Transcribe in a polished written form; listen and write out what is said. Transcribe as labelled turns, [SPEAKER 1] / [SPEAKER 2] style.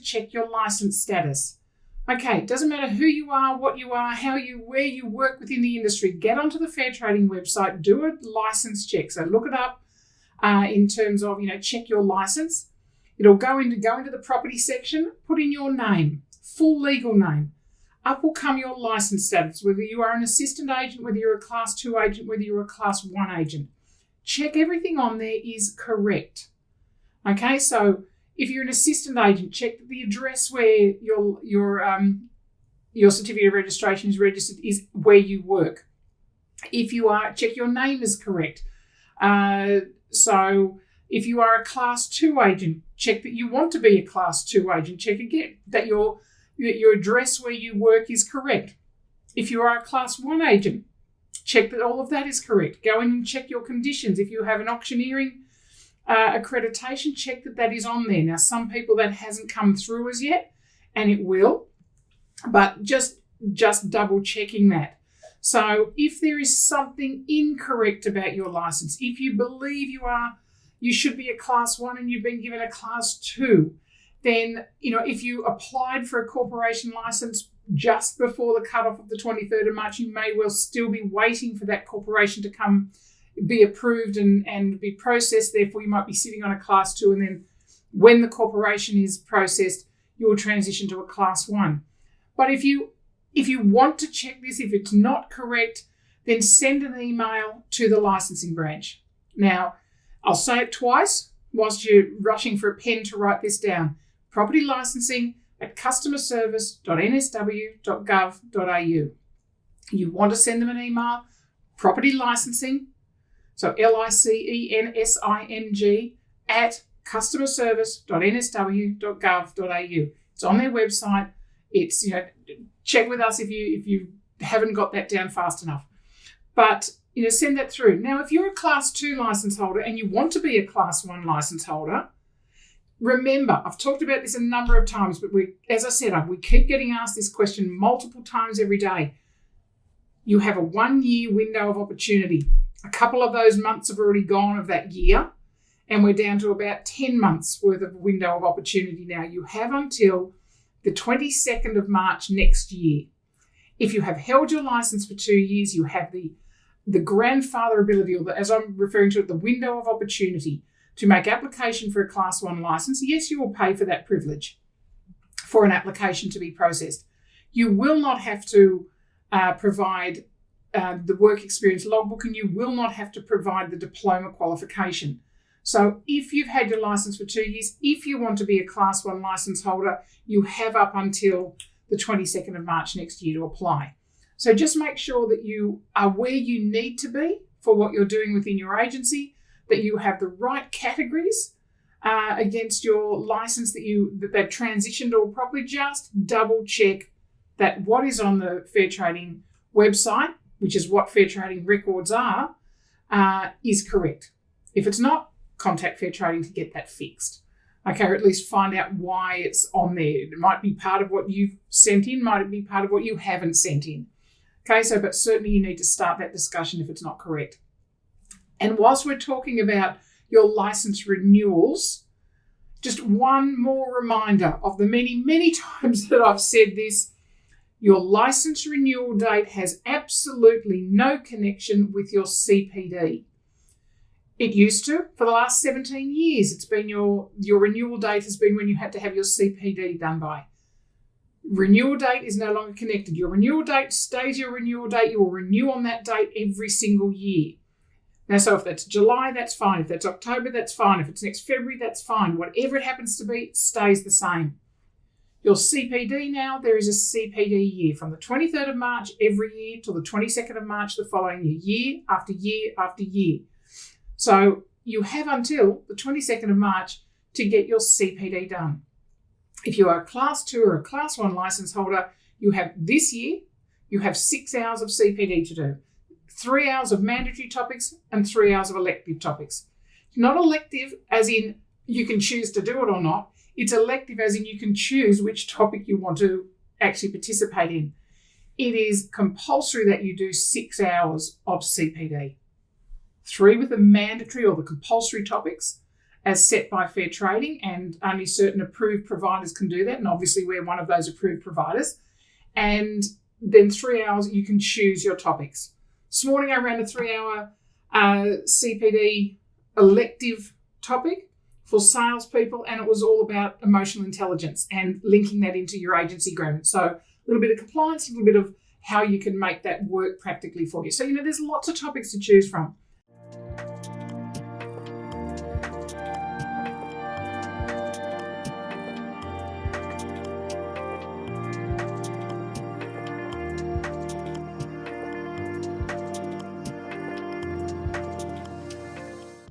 [SPEAKER 1] check your license status. Okay, it doesn't matter who you are, what you are, where you work within the industry. Get onto the Fair Trading website, do a license check. So look it up in terms of, check your license. It'll go into the property section, put in your name, full legal name. Up will come your license status, whether you are an assistant agent, whether you're a Class 2 agent, whether you're a Class 1 agent. Check everything on there is correct. Okay, so if you're an assistant agent, check that the address where your certificate of registration is registered is where you work. If you are, check your name is correct. So if you are a Class 2 agent, check that you want to be a Class 2 agent. Check again that your address where you work is correct. If you are a Class 1 agent, check that all of that is correct. Go in and check your conditions. If you have an auctioneering accreditation, check that is on there. Now, some people that hasn't come through as yet, and it will, but just double checking that. So if there is something incorrect about your license, if you believe you should be a Class 1 and you've been given a Class 2, then, if you applied for a corporation license just before the cutoff of the 23rd of March, you may well still be waiting for that corporation to be approved and be processed. Therefore, you might be sitting on a Class 2, and then when the corporation is processed, you will transition to a Class 1. But if you want to check this, if it's not correct, then send an email to the licensing branch. Now, I'll say it twice whilst you're rushing for a pen to write this down. Property licensing at customerservice.nsw.gov.au. You want to send them an email, property licensing, so licensing at customerservice.nsw.gov.au. It's on their website. It's, check with us if you haven't got that down fast enough. But, send that through. Now, if you're a Class 2 license holder and you want to be a Class 1 license holder, remember, I've talked about this a number of times, but we keep getting asked this question multiple times every day. You have a 1-year window of opportunity. A couple of those months have already gone of that year, and we're down to about 10 months worth of window of opportunity now. You have until the 22nd of March next year. If you have held your license for 2 years, you have the grandfather ability, or as I'm referring to it, the window of opportunity to make application for a Class 1 license. Yes, you will pay for that privilege for an application to be processed. You will not have to provide the work experience logbook, and you will not have to provide the diploma qualification. So if you've had your license for 2 years, if you want to be a Class 1 license holder, you have up until the 22nd of March next year to apply. So just make sure that you are where you need to be for what you're doing within your agency, that you have the right categories against your license, that they've transitioned all properly. Just double check that what is on the Fair Trading website, which is what Fair Trading records are, is correct. If it's not, contact Fair Trading to get that fixed. Okay, or at least find out why it's on there. It might be part of what you've sent in, might be part of what you haven't sent in. Okay, but certainly you need to start that discussion if it's not correct. And whilst we're talking about your license renewals, just one more reminder of the many, many times that I've said this. Your license renewal date has absolutely no connection with your CPD. It used to. For the last 17 years, it's been your renewal date has been when you had to have your CPD done by. Renewal date is no longer connected. Your renewal date stays your renewal date. You will renew on that date every single year. Now, so if that's July, that's fine. If that's October, that's fine. If it's next February, that's fine. Whatever it happens to be, stays the same. Your CPD now, there is a CPD year from the 23rd of March every year till the 22nd of March the following year, year after year after year. So you have until the 22nd of March to get your CPD done. If you are a Class 2 or a Class 1 license holder, you have this year, you have 6 hours of CPD to do. 3 hours of mandatory topics and 3 hours of elective topics. Not elective as in you can choose to do it or not. It's elective as in you can choose which topic you want to actually participate in. It is compulsory that you do 6 hours of CPD. 3 with the mandatory or the compulsory topics as set by fair trading, and only certain approved providers can do that. And obviously we're one of those approved providers. And then 3 hours, you can choose your topics. This morning I ran a 3-hour CPD elective topic for salespeople, and it was all about emotional intelligence and linking that into your agency agreement. So a little bit of compliance, a little bit of how you can make that work practically for you. So, there's lots of topics to choose from.